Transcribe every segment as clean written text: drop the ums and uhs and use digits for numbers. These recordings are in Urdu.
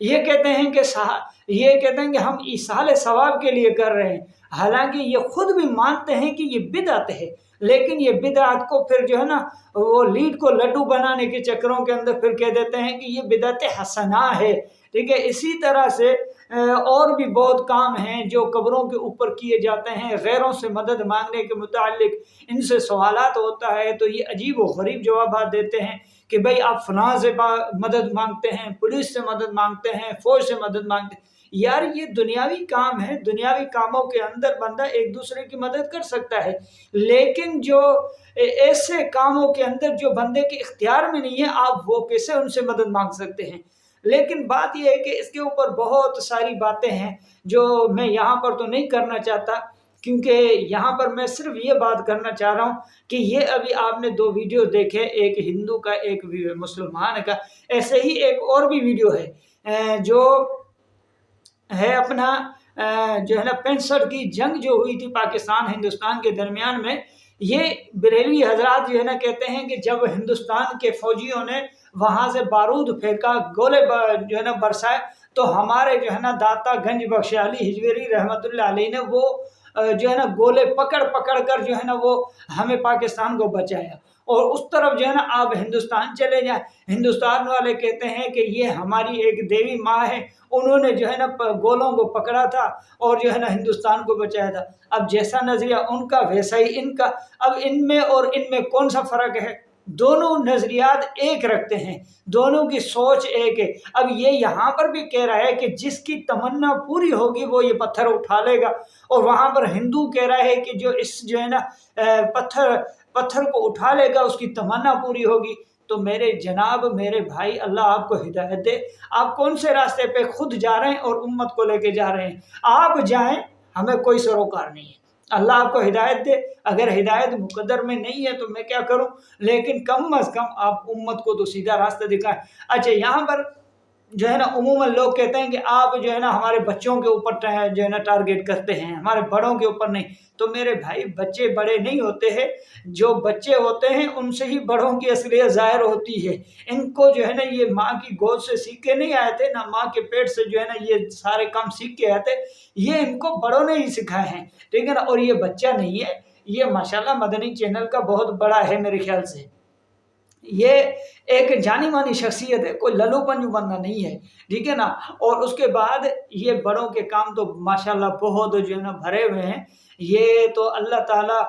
یہ کہتے ہیں کہ ہم ایصال ثواب کے لیے کر رہے ہیں، حالانکہ یہ خود بھی مانتے ہیں کہ یہ بدعت ہے، لیکن یہ بدعت کو پھر جو ہے نا وہ لیڈ کو لڈو بنانے کے چکروں کے اندر پھر کہہ دیتے ہیں کہ یہ بدعت حسنہ ہے، ٹھیک ہے۔ اسی طرح سے اور بھی بہت کام ہیں جو قبروں کے اوپر کیے جاتے ہیں، غیروں سے مدد مانگنے کے متعلق ان سے سوالات ہوتا ہے تو یہ عجیب و غریب جوابات دیتے ہیں کہ بھئی آپ فلاں سے مدد مانگتے ہیں، پولیس سے مدد مانگتے ہیں، فوج سے مدد مانگتے ہیں۔ یار یہ دنیاوی کام ہے، دنیاوی کاموں کے اندر بندہ ایک دوسرے کی مدد کر سکتا ہے، لیکن جو ایسے کاموں کے اندر جو بندے کے اختیار میں نہیں ہے، آپ وہ کیسے ان سے مدد مانگ سکتے ہیں؟ لیکن بات یہ ہے کہ اس کے اوپر بہت ساری باتیں ہیں جو میں یہاں پر تو نہیں کرنا چاہتا، کیونکہ یہاں پر میں صرف یہ بات کرنا چاہ رہا ہوں کہ یہ ابھی آپ نے 2 ویڈیو دیکھے، ایک ہندو کا ایک مسلمان کا، ایسے ہی ایک اور بھی ویڈیو ہے جو ہے اپنا جو ہے نا 65 کی جنگ جو ہوئی تھی پاکستان ہندوستان کے درمیان میں، یہ بریلوی حضرات جو ہے نا کہتے ہیں کہ جب ہندوستان کے فوجیوں نے وہاں سے بارود پھینکا، گولے جو ہے نا برسائے، تو ہمارے جو ہے نا داتا گنج بخش علی ہجویری رحمۃ اللہ علیہ نے وہ جو ہے نا گولے پکڑ کر جو ہے نا وہ ہمیں پاکستان کو بچایا، اور اس طرف جو ہے نا آپ ہندوستان چلے جائیں، ہندوستان والے کہتے ہیں کہ یہ ہماری ایک دیوی ماں ہے، انہوں نے جو ہے نا گولوں کو پکڑا تھا اور جو ہے نا ہندوستان کو بچایا تھا۔ اب جیسا نظریہ ان کا ویسا ہی ان کا، اب ان میں اور ان میں کون سا فرق ہے؟ دونوں نظریات ایک رکھتے ہیں، دونوں کی سوچ ایک ہے۔ اب یہ یہاں پر بھی کہہ رہا ہے کہ جس کی تمنا پوری ہوگی وہ یہ پتھر اٹھا لے گا، اور وہاں پر ہندو کہہ رہا ہے کہ جو اس جو ہے نا پتھر کو اٹھا لے گا اس کی تمنا پوری ہوگی۔ تو میرے جناب، میرے بھائی، اللہ آپ کو ہدایت دے، آپ کون سے راستے پہ خود جا رہے ہیں اور امت کو لے کے جا رہے ہیں؟ آپ جائیں، ہمیں کوئی سروکار نہیں ہے، اللہ آپ کو ہدایت دے۔ اگر ہدایت مقدر میں نہیں ہے تو میں کیا کروں، لیکن کم از کم آپ امت کو تو سیدھا راستہ دکھائیں۔ اچھا، یہاں پر جو ہے نا عموماً لوگ کہتے ہیں کہ آپ جو ہے نا ہمارے بچوں کے اوپر جو ہے نا ٹارگیٹ کرتے ہیں، ہمارے بڑوں کے اوپر نہیں۔ تو میرے بھائی، بچے بڑے نہیں ہوتے ہیں، جو بچے ہوتے ہیں ان سے ہی بڑوں کی اصلیت ظاہر ہوتی ہے۔ ان کو جو ہے نا یہ ماں کی گود سے سیکھ کے نہیں آئے تھے، نہ ماں کے پیٹ سے جو ہے نا یہ سارے کام سیکھ کے آئے تھے، یہ ان کو بڑوں نے ہی سکھائے ہیں، ٹھیک ہے نا۔ اور یہ بچہ نہیں ہے، یہ ماشاءاللہ مدنی چینل کا بہت بڑا ہے میرے خیال سے، یہ ایک جانی مانی شخصیت ہے، کوئی للو پنجو بندہ نہیں ہے، ٹھیک ہے نا۔ اور اس کے بعد یہ بڑوں کے کام تو ماشاءاللہ بہت جو ہے نا بھرے ہوئے ہیں۔ یہ تو اللہ تعالیٰ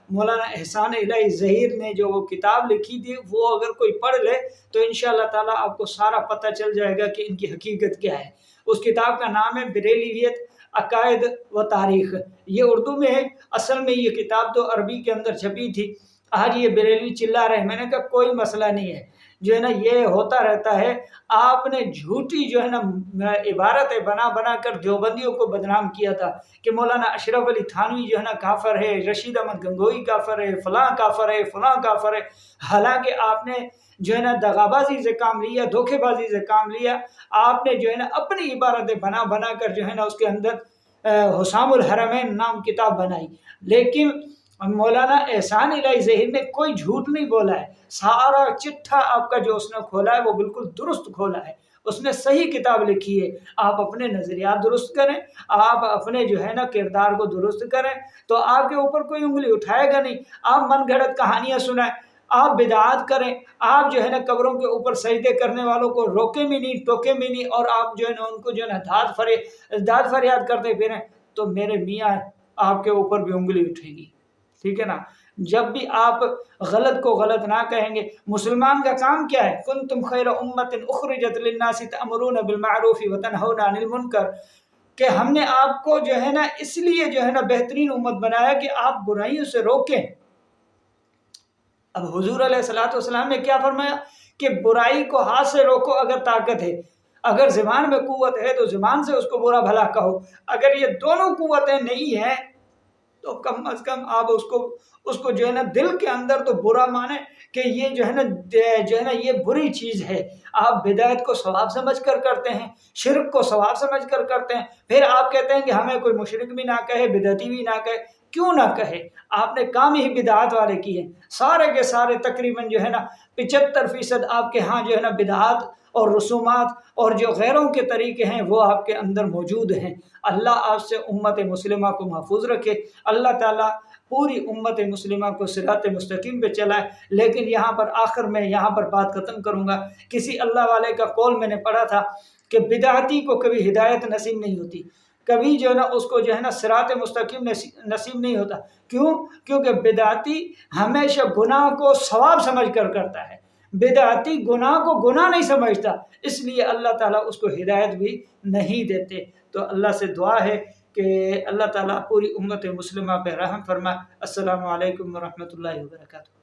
مولانا احسان الہی ظہیر نے جو وہ کتاب لکھی تھی، وہ اگر کوئی پڑھ لے تو انشاءاللہ تعالیٰ آپ کو سارا پتہ چل جائے گا کہ ان کی حقیقت کیا ہے۔ اس کتاب کا نام ہے بریلویت عقائد و تاریخ، یہ اردو میں ہے، اصل میں یہ کتاب تو عربی کے اندر چھپی تھی۔ آج یہ بریلوی چلا رہے ہیں، میں نے کہا کوئی مسئلہ نہیں ہے، جو ہے نا یہ ہوتا رہتا ہے۔ آپ نے جھوٹی جو ہے نا عبارتیں بنا کر دیوبندیوں کو بدنام کیا تھا کہ مولانا اشرف علی تھانوی جو ہے نا کافر ہے، رشید احمد گنگوئی کافر ہے، فلاں کافر ہے، فلاں کافر ہے۔ حالانکہ آپ نے جو ہے نا دغابازی سے کام لیا، دھوکے بازی سے کام لیا، آپ نے جو ہے نا اپنی عبارتیں بنا کر جو ہے نا اس کے اندر حسام الحرمین نام کتاب بنائی۔ لیکن مولانا احسان الہی ظہیر نے کوئی جھوٹ نہیں بولا ہے، سارا چٹھا آپ کا جو اس نے کھولا ہے وہ بالکل درست کھولا ہے، اس نے صحیح کتاب لکھی ہے۔ آپ اپنے نظریات درست کریں، آپ اپنے جو ہے نا کردار کو درست کریں تو آپ کے اوپر کوئی انگلی اٹھائے گا نہیں۔ آپ من گھڑت کہانیاں سنائیں، آپ بدعات کریں، آپ جو ہے نا قبروں کے اوپر سجدے کرنے والوں کو روکے بھی نہیں، ٹوکے بھی نہیں، اور آپ جو ہے نا ان کو جو ہے نا داد فریاد کرتے پھریں، تو میرے میاں آپ کے اوپر بھی انگلی اٹھے گی، ٹھیک ہے نا۔ جب بھی آپ غلط کو غلط نہ کہیں گے۔ مسلمان کا کام کیا ہے؟ کنتم خیر امت اخرجت للناس تأمرون بالمعروف وتنہون عن المنکر، کہ ہم نے آپ کو جو ہے نا اس لیے جو ہے نا بہترین امت بنایا کہ آپ برائیوں سے روکیں۔ اب حضور علیہ الصلوۃ والسلام نے کیا فرمایا کہ برائی کو ہاتھ سے روکو اگر طاقت ہے، اگر زبان میں قوت ہے تو زبان سے اس کو برا بھلا کہو، اگر یہ دونوں قوتیں نہیں ہیں تو کم از کم آپ اس کو جو ہے نا دل کے اندر تو برا مانیں کہ یہ جو ہے نا یہ بری چیز ہے۔ آپ بدعت کو ثواب سمجھ کر کرتے ہیں، شرک کو ثواب سمجھ کر کرتے ہیں، پھر آپ کہتے ہیں کہ ہمیں کوئی مشرک بھی نہ کہے، بدعتی بھی نہ کہے۔ کیوں نہ کہے؟ آپ نے کام ہی بدعات والے کیے، سارے کے سارے تقریباً جو ہے نا 75% آپ کے ہاں جو ہے نا بدعات اور رسومات اور جو غیروں کے طریقے ہیں وہ آپ کے اندر موجود ہیں۔ اللہ آپ سے امت مسلمہ کو محفوظ رکھے، اللہ تعالیٰ پوری امت مسلمہ کو صراط مستقیم پہ چلائے۔ لیکن یہاں پر آخر میں یہاں پر بات ختم کروں گا، کسی اللہ والے کا قول میں نے پڑھا تھا کہ بدعتی کو کبھی ہدایت نصیب نہیں ہوتی، کبھی جو ہے نا اس کو جو ہے نا صراط مستقیم نصیب نہیں ہوتا۔ کیوں؟ کیونکہ بدعتی ہمیشہ گناہ کو ثواب سمجھ کر کرتا ہے، بدعتی گناہ کو گناہ نہیں سمجھتا، اس لیے اللہ تعالیٰ اس کو ہدایت بھی نہیں دیتے۔ تو اللہ سے دعا ہے کہ اللہ تعالیٰ پوری امت مسلمہ پہ رحم فرمائے۔ السلام علیکم ورحمۃ اللہ وبرکاتہ۔